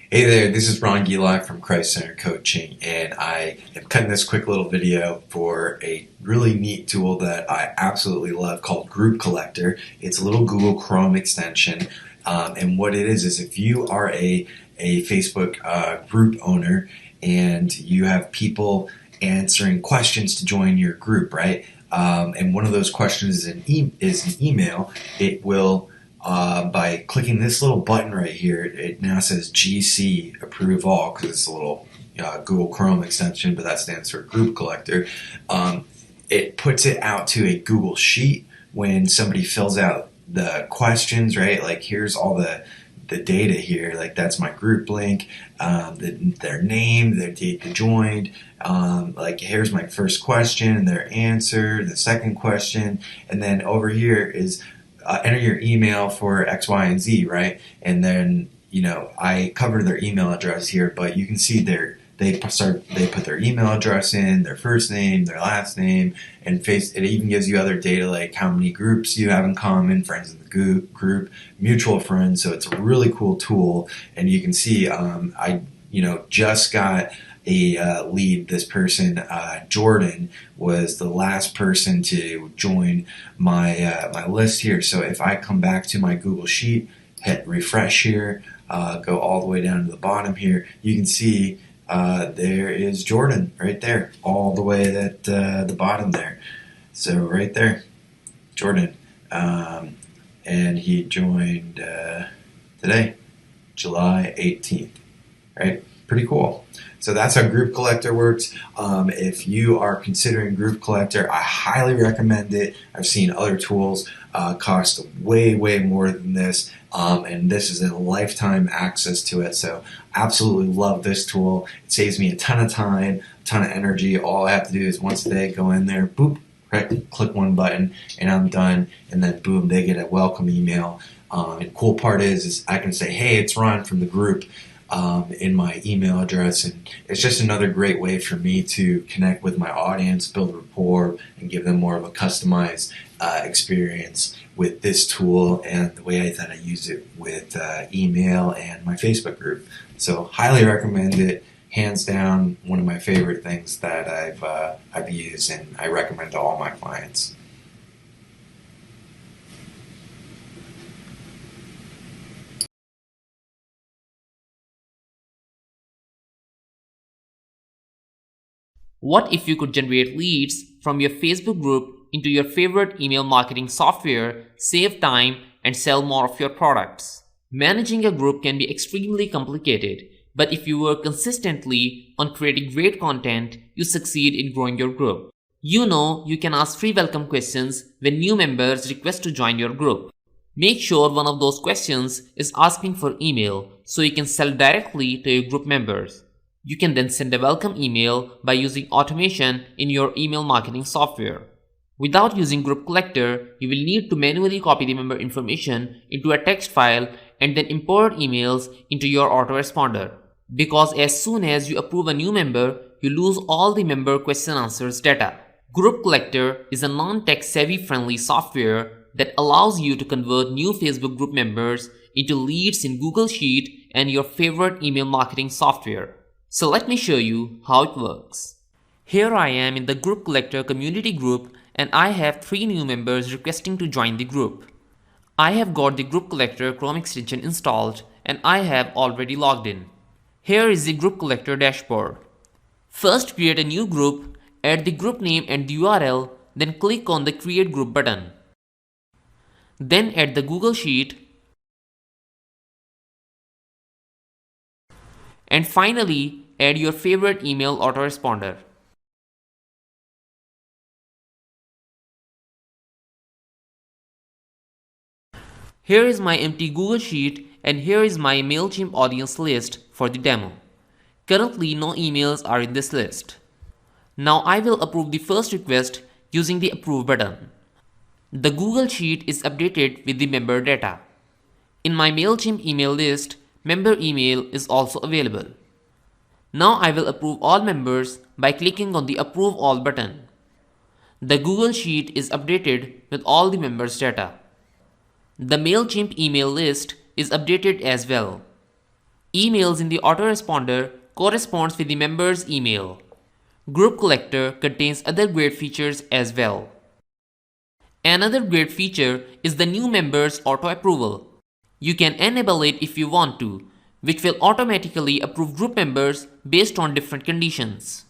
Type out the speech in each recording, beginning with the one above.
Hey there, this is Ron Gilak from Christ Center Coaching, and I am cutting this quick little video for a really neat tool that I absolutely love called Group Collector. It's a little Google Chrome extension, and what it is if you are a Facebook group owner and you have people answering questions to join your group, right? And one of those questions is an email. It will by clicking this little button right here, it now says GC Approve All because it's a little Google Chrome extension, but that stands for Group Collector. It puts it out to a Google Sheet when somebody fills out the questions, right? Like here's all the data here, like that's my group link, their name, their date they joined, like here's my first question, their answer, the second question, and then over here is enter your email for X, Y, and Z, right? And then, I cover their email address here, but you can see they put their email address in, their first name, their last name, and it even gives you other data like how many groups you have in common, friends in the group, mutual friends. So it's a really cool tool, and you can see I just got a lead. This person, Jordan, was the last person to join my my list here. So if I come back to my Google Sheet, hit refresh here, go all the way down to the bottom here, you can see there is Jordan right there, all the way at the bottom there. So right there, Jordan, and he joined today, July 18th, right? Pretty cool. So that's how Group Collector works. If you are considering Group Collector, I highly recommend it. I've seen other tools cost way, way more than this, and this is a lifetime access to it. So absolutely love this tool. It saves me a ton of time, a ton of energy. All I have to do is once a day go in there, boop, right, click one button, and I'm done. And then boom, they get a welcome email. And cool part is I can say, hey, it's Ron from the group. In my email address, and it's just another great way for me to connect with my audience, build rapport, and give them more of a customized experience with this tool and the way that I use it with email and my Facebook group. So highly recommend it. Hands down, one of my favorite things that I've used, and I recommend to all my clients. What if you could generate leads from your Facebook group into your favorite email marketing software, save time, and sell more of your products? Managing a group can be extremely complicated, but if you work consistently on creating great content, you succeed in growing your group. You can ask free welcome questions when new members request to join your group. Make sure one of those questions is asking for email so you can sell directly to your group members. You can then send a welcome email by using automation in your email marketing software. Without using Group Collector, you will need to manually copy the member information into a text file and then import emails into your autoresponder. Because as soon as you approve a new member, you lose all the member question answers data. Group Collector is a non-tech savvy friendly software that allows you to convert new Facebook group members into leads in Google Sheet and your favorite email marketing software. So let me show you how it works. Here I am in the Group Collector community group, and I have 3 new members requesting to join the group. I have got the Group Collector Chrome extension installed, and I have already logged in. Here is the Group Collector dashboard. First, create a new group, add the group name and the URL, then click on the Create Group button. Then add the Google Sheet, and finally, add your favorite email autoresponder. Here is my empty Google Sheet, and here is my Mailchimp audience list for the demo. Currently, no emails are in this list. Now I will approve the first request using the Approve button. The Google Sheet is updated with the member data. In my Mailchimp email list, member email is also available. Now I will approve all members by clicking on the Approve All button. The Google Sheet is updated with all the members' data. The Mailchimp email list is updated as well. Emails in the autoresponder corresponds with the member's email. Group Collector contains other great features as well. Another great feature is the new members auto approval. You can enable it if you want to, which will automatically approve group members based on different conditions.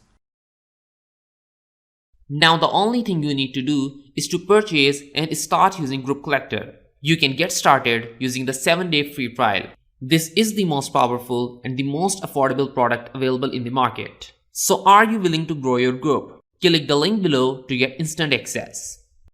Now the only thing you need to do is to purchase and start using Group Collector. You can get started using the 7-day free trial. This is the most powerful and the most affordable product available in the market. So are you willing to grow your group? Click the link below to get instant access.